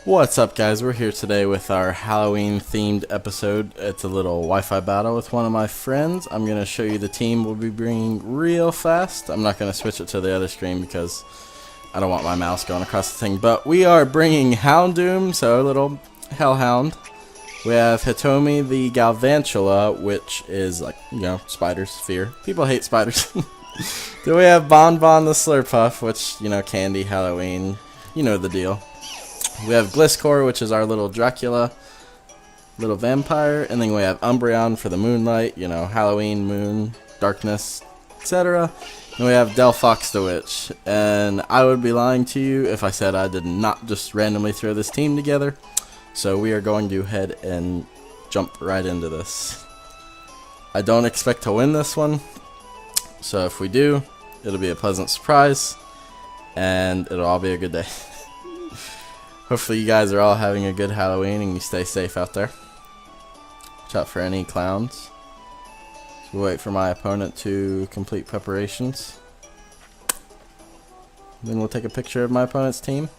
What's up, guys? We're here today with our Halloween themed episode. It's a little Wi-Fi battle with one of my friends. I'm going to show you the team we'll be bringing real fast. I'm not going to switch it to the other screen because I don't want my mouse going across the thing. But we are bringing Houndoom, so a little hellhound. We have Hitomi the Galvantula, which is like, spiders, fear. People hate spiders. Then we have Bonbon the Slurpuff, which, candy, Halloween, you know the deal. We have Gliscor, which is our little Dracula, little vampire, and then we have Umbreon for the moonlight, Halloween, moon, darkness, etc. And we have Delphox the Witch, and I would be lying to you if I said I did not just randomly throw this team together. So we are going to head and jump right into this. I don't expect to win this one, so if we do, it'll be a pleasant surprise, and it'll all be a good day. Hopefully you guys are all having a good Halloween and you stay safe out there. Watch out for any clowns. So we'll wait for my opponent to complete preparations. Then we'll take a picture of my opponent's team.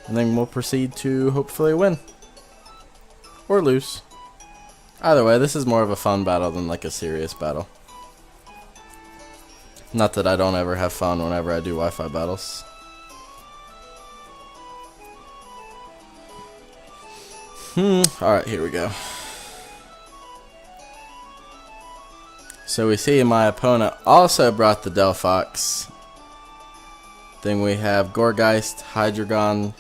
And then we'll proceed to hopefully win. Or lose. Either way, this is more of a fun battle than like a serious battle. Not that I don't ever have fun whenever I do Wi-Fi battles. Alright, here we go. So we see my opponent also brought the Delphox. Then we have Gourgeist, Hydreigon,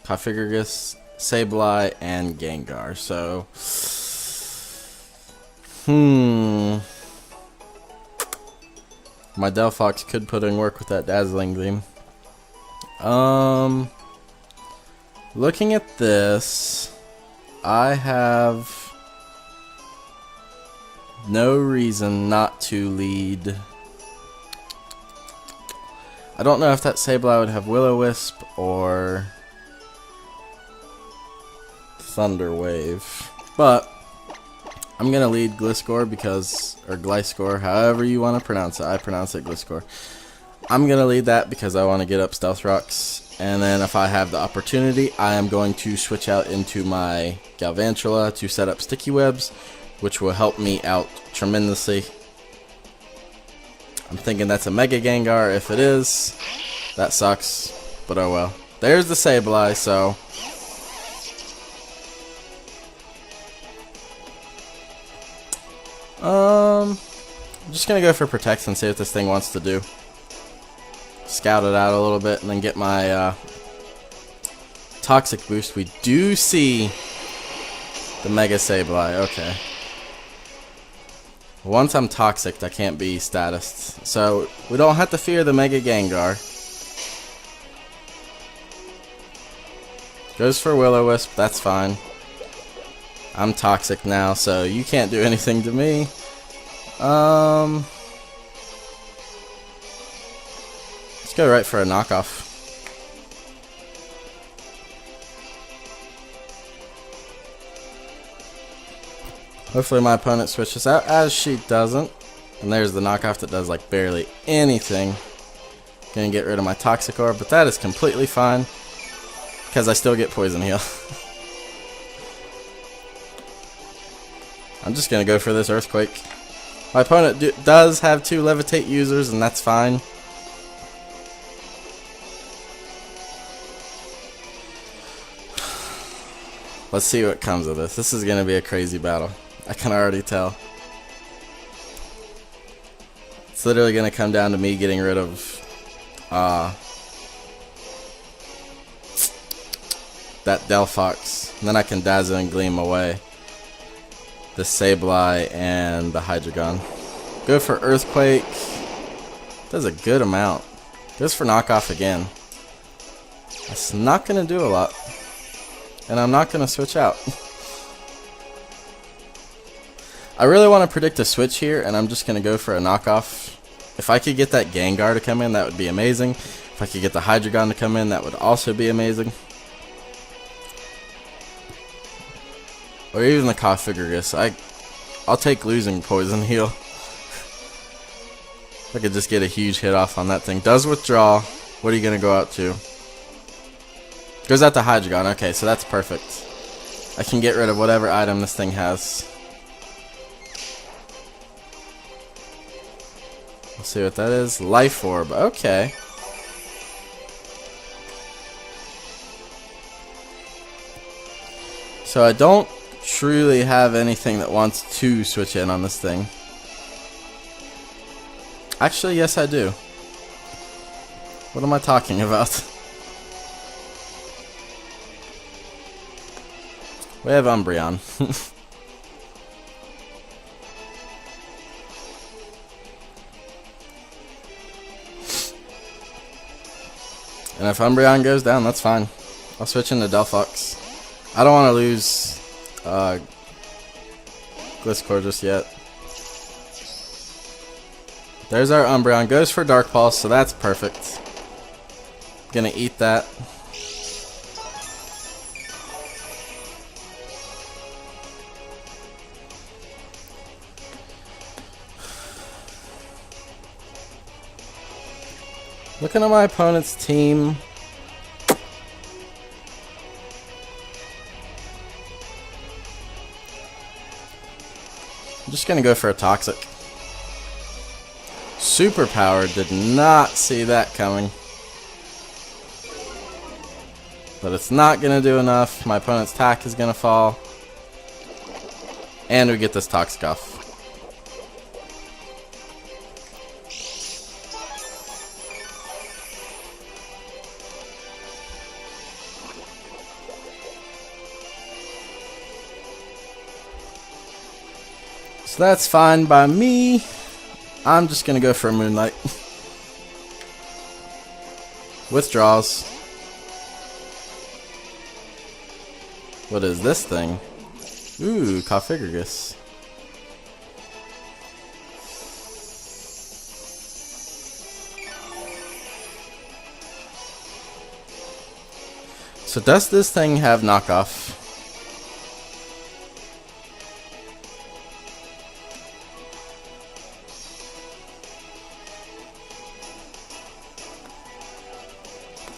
Cofagrigus, Sableye, and Gengar. So, my Delphox could put in work with that Dazzling Gleam. Looking at this, I have no reason not to lead. I don't know if that Sableye would have Will-O-Wisp or Thunder Wave, but I'm gonna lead Gliscor because, or Gliscor, however you want to pronounce it. I pronounce it Gliscor. I'm gonna lead that because I want to get up Stealth Rocks. And then if I have the opportunity, I am going to switch out into my Galvantula to set up Sticky Webs, which will help me out tremendously. I'm thinking that's a Mega Gengar. If it is, that sucks, but oh well. There's the Sableye, so I'm just gonna go for Protect and see what this thing wants to do. Scout it out a little bit and then get my Toxic boost. We do see the Mega Sableye. Okay. Once I'm Toxic, I can't be statused. So we don't have to fear the Mega Gengar. Goes for Will-O-Wisp. That's fine. I'm Toxic now, so you can't do anything to me. Let's go right for a knockoff. Hopefully my opponent switches out, as she doesn't. And there's the knockoff that does like barely anything. Gonna get rid of my Toxic Orb, but that is completely fine because I still get Poison Heal. I'm just gonna go for this Earthquake. My opponent does have 2 Levitate users, and that's fine. Let's see what comes of this. This is going to be a crazy battle. I can already tell. It's literally going to come down to me getting rid of that Delphox. And then I can Dazzle and Gleam away the Sableye and the Hydreigon. Go for Earthquake. Does a good amount. Goes for knockoff again. That's not going to do a lot. And I'm not going to switch out. I really want to predict a switch here, and I'm just going to go for a knockoff. If I could get that Gengar to come in, that would be amazing. If I could get the Hydreigon to come in, that would also be amazing. Or even the Cofagrigus. I'll take losing Poison Heal. If I could just get a huge hit off on that thing. Does withdraw. What are you going to go out to? Goes out to Hydreigon. Okay, so that's perfect. I can get rid of whatever item this thing has. Let's see what that is. Life Orb. Okay. So I don't truly have anything that wants to switch in on this thing. Actually, yes I do. What am I talking about? We have Umbreon. And if Umbreon goes down, that's fine. I'll switch into Delphox. I don't want to lose Gliscor just yet. There's our Umbreon. Goes for Dark Pulse, so that's perfect. Gonna eat that. Looking at my opponent's team. I'm just gonna go for a Toxic. Superpower, did not see that coming. But it's not gonna do enough. My opponent's attack is gonna fall. And we get this Toxic off. So that's fine by me. I'm just gonna go for a Moonlight. Withdraws. What is this thing? Ooh, Cofagrigus. So does this thing have knockoff?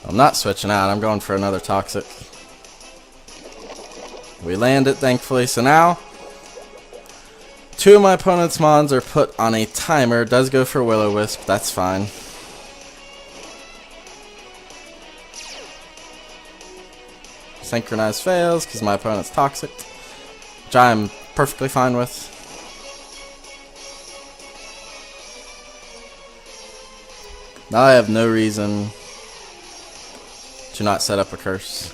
I'm not switching out, I'm going for another Toxic. We land it, thankfully. So now, two of my opponent's mons are put on a timer. Does go for Will-O-Wisp, that's fine. Synchronize fails because my opponent's Toxic, which I'm perfectly fine with. Now I have no reason to not set up a curse.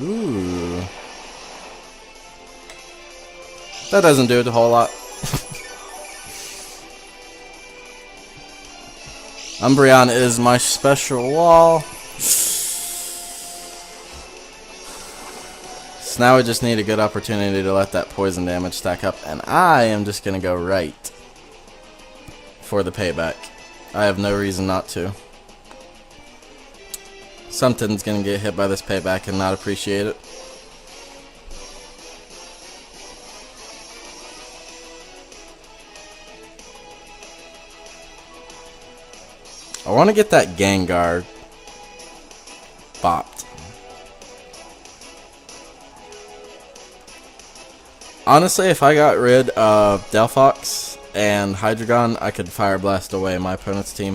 Ooh. That doesn't do it a whole lot. Umbreon is my special wall. So now we just need a good opportunity to let that poison damage stack up, and I am just gonna go right for the payback. I have no reason not to. Something's gonna get hit by this payback and not appreciate it. I want to get that Gengar bopped. Honestly, if I got rid of Delphox and Hydreigon, I could Fire Blast away my opponent's team.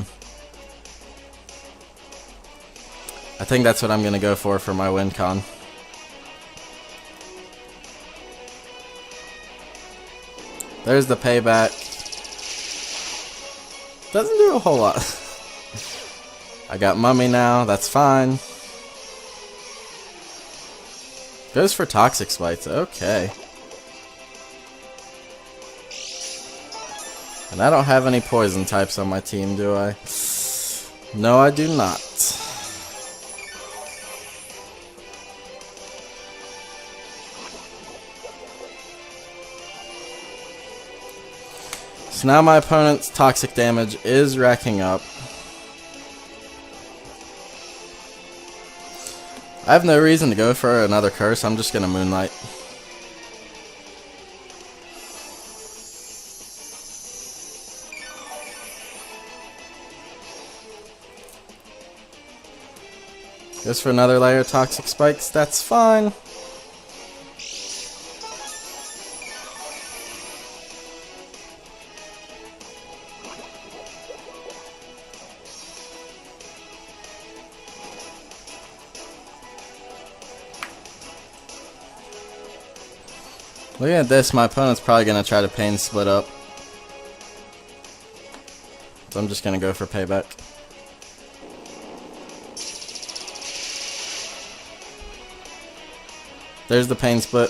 I think that's what I'm going to go for my win con. There's the payback. Doesn't do a whole lot. I got Mummy now, that's fine. Goes for Toxic Swites, okay. And I don't have any poison types on my team, do I? No, I do not. So now my opponent's toxic damage is racking up. I have no reason to go for another curse. I'm just gonna Moonlight. Goes for another layer of Toxic Spikes. That's fine. Looking at this, my opponent's probably going to try to Pain Split up. So I'm just going to go for payback. There's the Pain Split.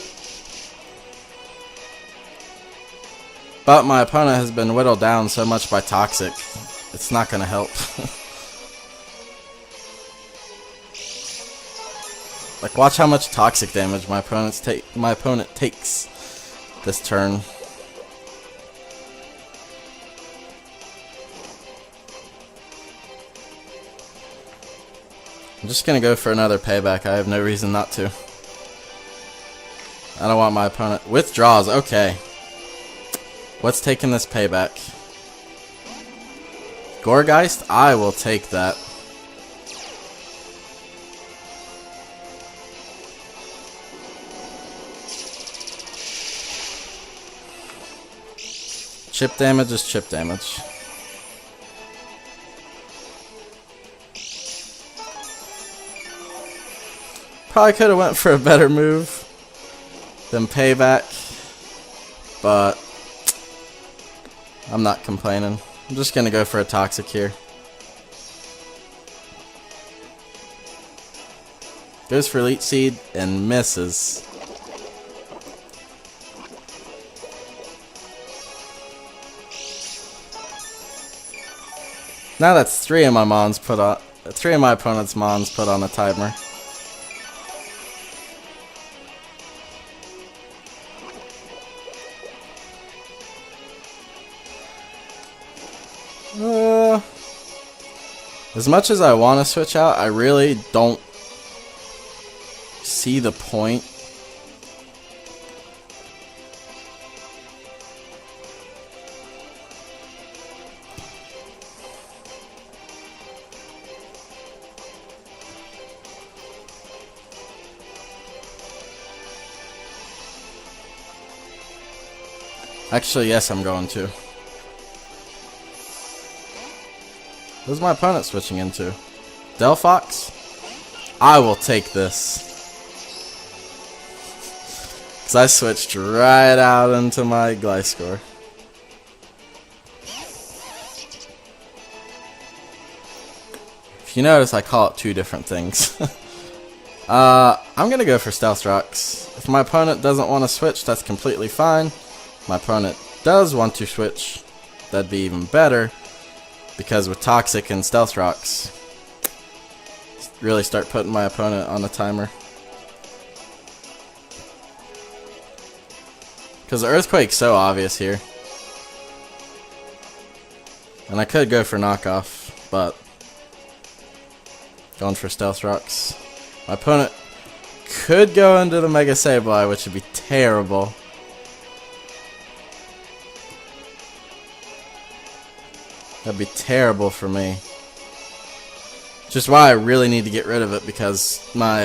But my opponent has been whittled down so much by Toxic, it's not going to help. Like, watch how much Toxic damage my opponent takes this turn. I'm just gonna go for another payback. I have no reason not to. I don't want my opponent withdraws. Okay, what's taking this payback? Goregeist? I will take that. Chip damage is chip damage. Probably could have went for a better move than payback, but I'm not complaining. I'm just gonna go for a Toxic here. Goes for Leech Seed and misses. Now that's three of my opponent's mons put on a timer. As much as I want to switch out, I really don't see the point. Actually, yes, I'm going to. What's my opponent switching into? Delphox? I will take this. Because I switched right out into my Gliscor. If you notice, I call it two different things. I'm going to go for Stealth Rocks. If my opponent doesn't want to switch, that's completely fine. If my opponent does want to switch, that'd be even better. Because with Toxic and Stealth Rocks, really start putting my opponent on a timer. Because the Earthquake's so obvious here. And I could go for knockoff, but going for Stealth Rocks. My opponent could go into the Mega Sableye, which would be terrible. That'd be terrible for me. Which is why I really need to get rid of it, because my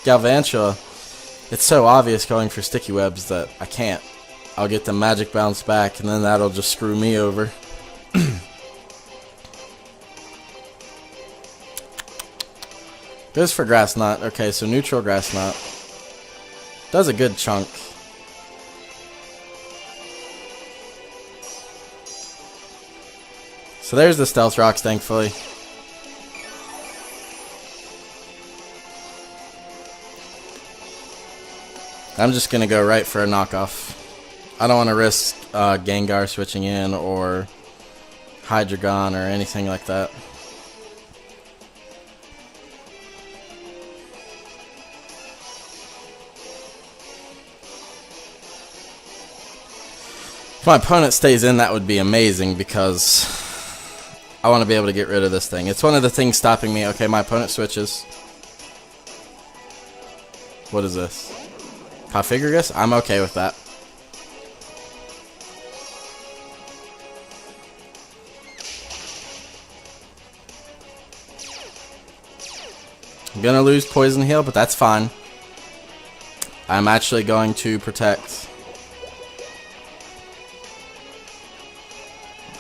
Galvantula, it's so obvious going for Sticky Webs that I can't. I'll get the Magic Bounce back, and then that'll just screw me over. Goes for Grass Knot. Okay, so neutral Grass Knot. Does a good chunk. So there's the Stealth Rocks, thankfully. I'm just going to go right for a knockoff. I don't want to risk Gengar switching in or Hydreigon or anything like that. If my opponent stays in, that would be amazing, because I want to be able to get rid of this thing. It's one of the things stopping me. Okay, my opponent switches. What is this? Pophigergus? I'm okay with that. I'm gonna lose Poison Heal, but that's fine. I'm actually going to protect.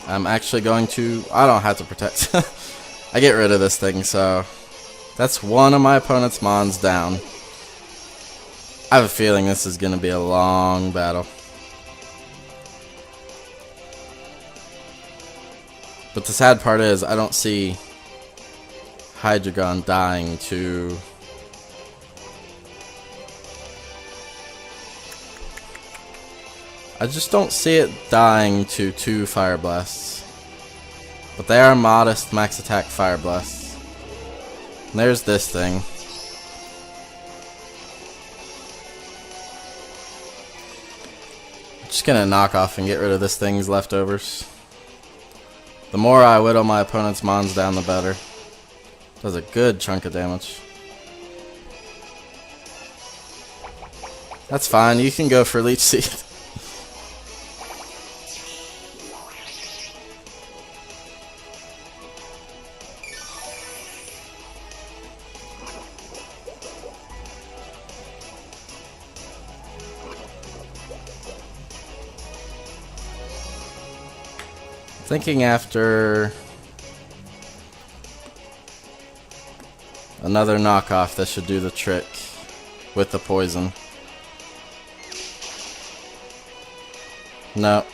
I'm actually going to... I don't have to protect. I get rid of this thing, so... That's one of my opponent's mons down. I have a feeling this is going to be a long battle. But the sad part is, I don't see Hydreigon dying to... I just don't see it dying to 2 Fire Blasts. But they are modest max attack Fire Blasts. And there's this thing. Just gonna knock off and get rid of this thing's leftovers. The more I whittle my opponent's mons down, the better. Does a good chunk of damage. That's fine, you can go for Leech Seed. Thinking after another knockoff, that should do the trick with the poison. No,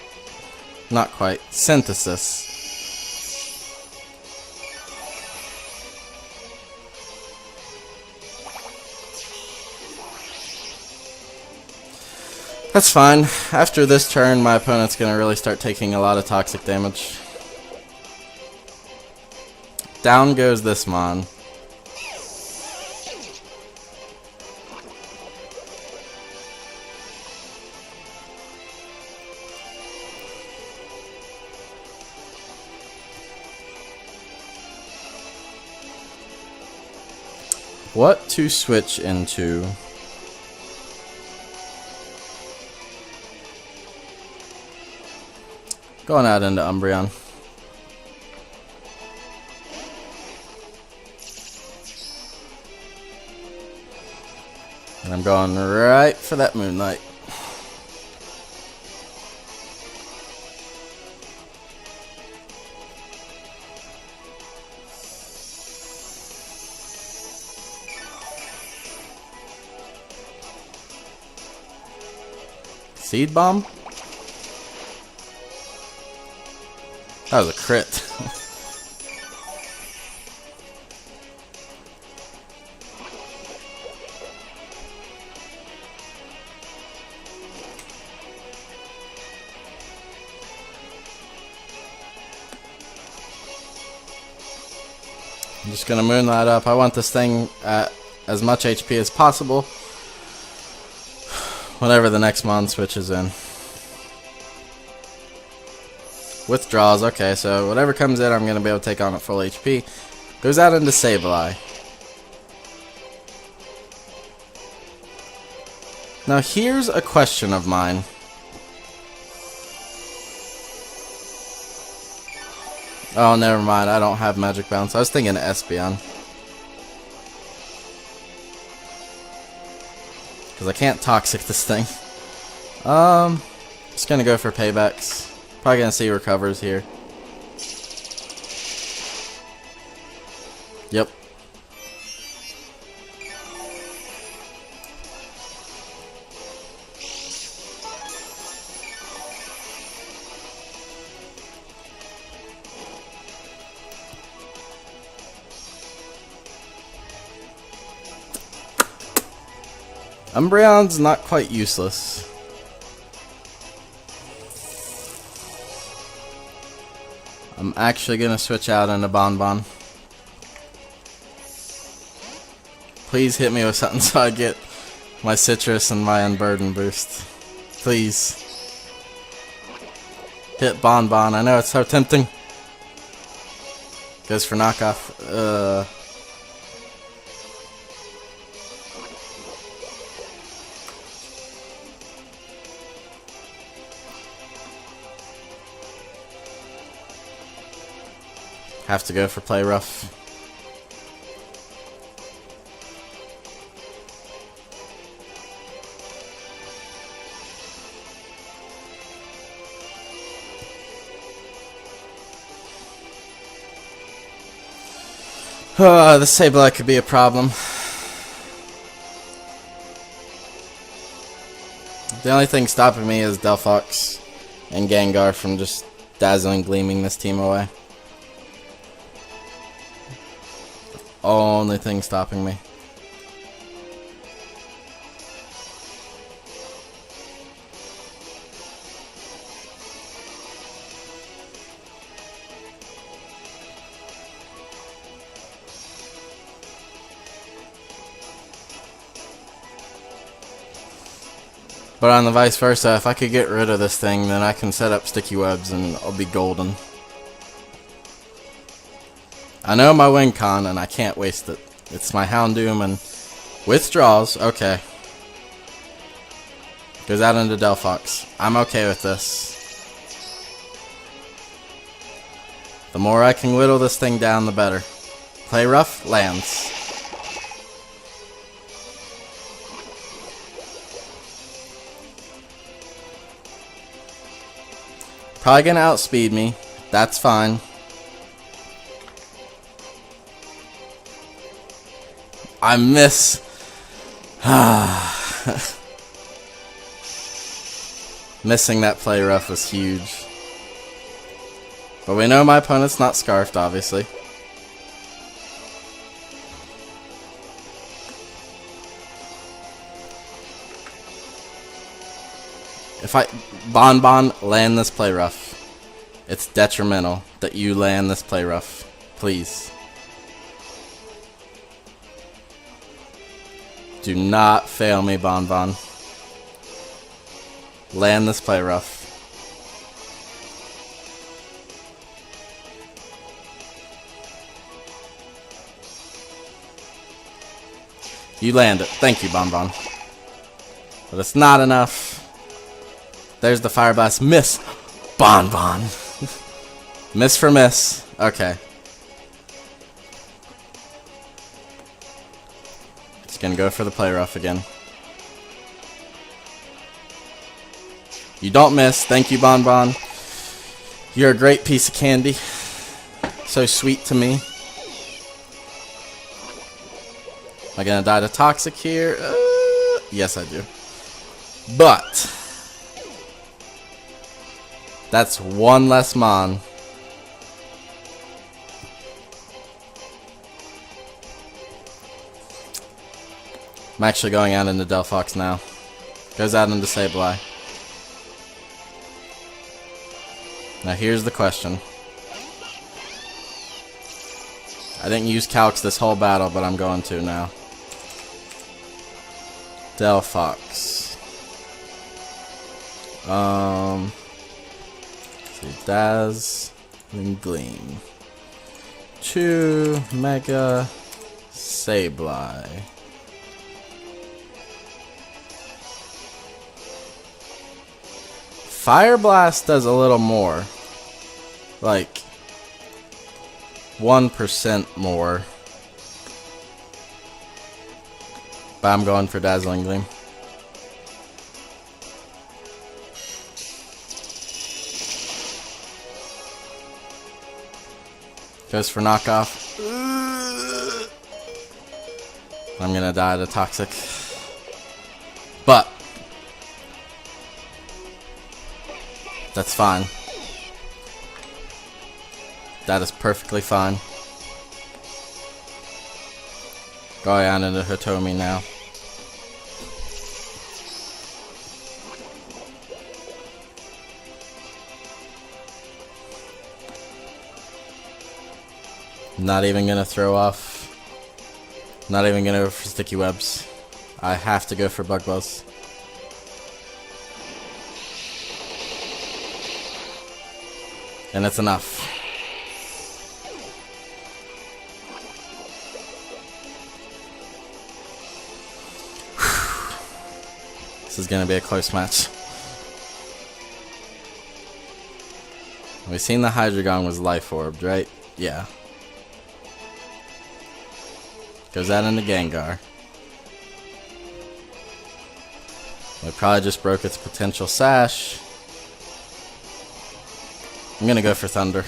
not quite. Synthesis. That's fine. After this turn, my opponent's going to really start taking a lot of toxic damage. Down goes this mon. What to switch into? Going out into Umbreon. And I'm going right for that Moonlight. Seed Bomb? That was a crit. I'm just gonna Moonlight up. I want this thing at as much HP as possible whenever the next mon switches in. Withdraws, okay, so whatever comes in I'm going to be able to take on at full HP. Goes out into Sableye. Now here's a question of mine. Oh, never mind, I don't have Magic Bounce. I was thinking Espeon. Because I can't Toxic this thing. Just going to go for paybacks. Probably gonna see recovers here. Yep. Umbreon's not quite useless. I'm actually gonna switch out into Bonbon. Please hit me with something so I get my Citrus and my Unburden boost. Please. Hit Bonbon. I know it's so tempting. Goes for knockoff. Have to go for play rough. The Sableye could be a problem. The only thing stopping me is Delphox and Gengar from just dazzling gleaming this team away. Only thing stopping me. But on the vice versa, if I could get rid of this thing, then I can set up sticky webs and I'll be golden. I know my win con and I can't waste it. It's my Houndoom and withdraws. Okay. Goes out into Delphox. I'm okay with this. The more I can whittle this thing down, the better. Play rough, lands. Probably gonna outspeed me. That's fine. I miss. Missing that play rough was huge. But we know my opponent's not scarfed, obviously. If I Bonbon land this play rough, it's detrimental that you land this play rough. Please. Do not fail me, Bonbon. Land this play rough. You land it. Thank you, Bonbon. But it's not enough. There's the Fire Blast. Miss. Bonbon. Miss for miss. Okay. Just gonna go for the play rough again. You don't miss. Thank you, Bonbon. You're a great piece of candy. So sweet to me. Am I gonna die to Toxic here? Yes, I do. But that's one less Mon. I'm actually going out into Delphox now. Goes out into Sableye. Now here's the question. I didn't use Calcs this whole battle, but I'm going to now. Delphox. Daz and Gleam. 2 Mega Sableye. Fire Blast does a little more. Like 1% more. But I'm going for Dazzling Gleam. Goes for knockoff. I'm gonna die to Toxic. But that's fine. That is perfectly fine. Going on into Hitomi now. Not even gonna throw off. Not even gonna go for sticky webs. I have to go for bug buzz. And it's enough. This is gonna be a close match. We've seen the Hydreigon was life orbed, right? Yeah. Goes that into Gengar. We probably just broke its potential sash. I'm gonna go for Thunder.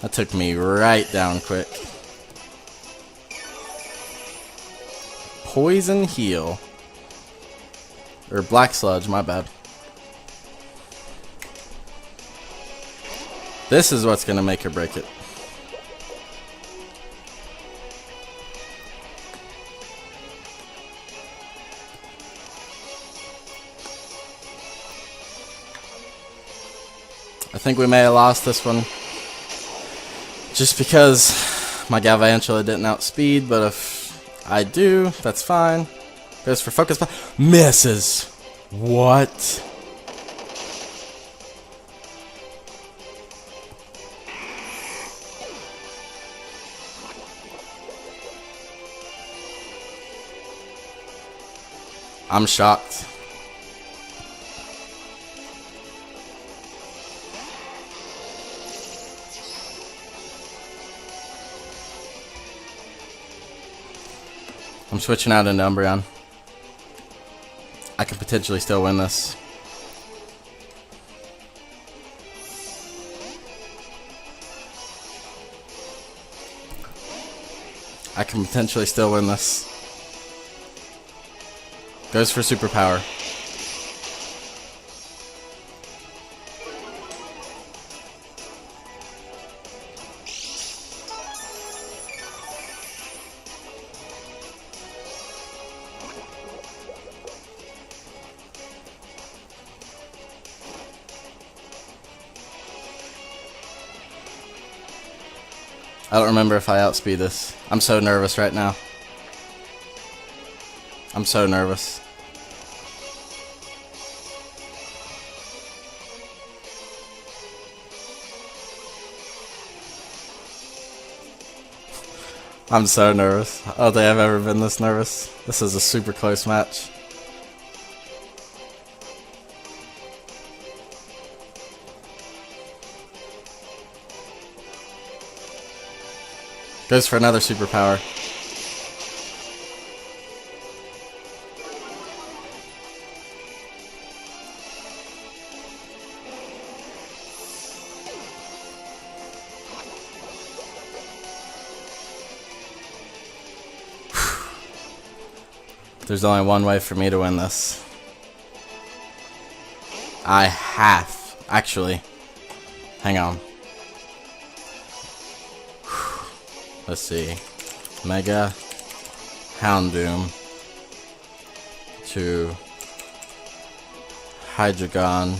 That took me right down quick. Poison Heal. Or Black Sludge, my bad. This is what's gonna make or break it. I think we may have lost this one just because my Galvantula didn't outspeed, but if I do, that's fine. Goes for Focus Blast. Misses! What? I'm shocked. I'm switching out into Umbreon. I can potentially still win this. I can potentially still win this. Goes for Superpower. I don't remember if I outspeed this. I'm so nervous right now. I'm so nervous. I'm so nervous. I don't think I've ever been this nervous. This is a super close match. Goes for another superpower. There's only one way for me to win this. I have. Actually. Hang on. Let's see. Mega Houndoom to Hydreigon.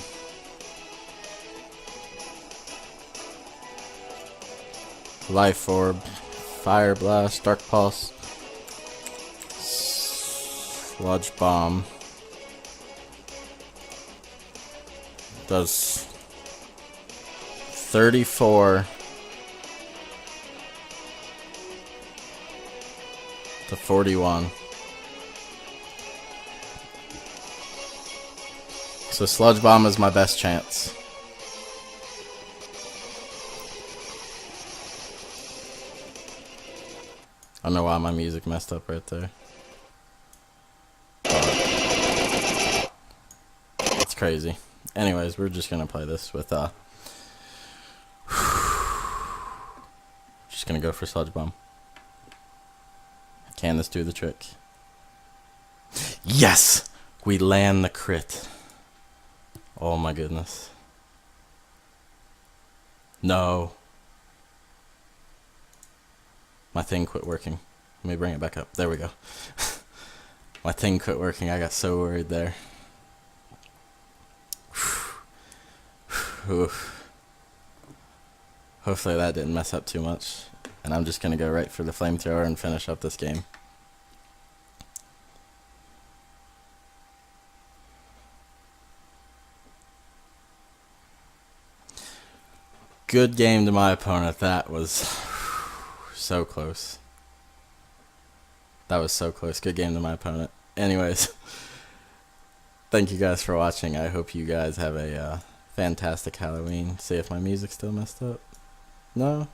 Life Orb, Fire Blast, Dark Pulse, Sludge Bomb. Does 34 to 41. So Sludge Bomb is my best chance. I don't know why my music messed up right there. It's crazy. Anyways, we're just gonna play this with just gonna go for Sludge Bomb. Can this do the trick? Yes! We land the crit. Oh my goodness. No. My thing quit working. Let me bring it back up. There we go. My thing quit working. I got so worried there. Hopefully that didn't mess up too much. And I'm just going to go right for the flamethrower and finish up this game. Good game to my opponent. That was so close. That was so close. Good game to my opponent. Anyways, thank you guys for watching. I hope you guys have a fantastic Halloween. See if my music's still messed up. No?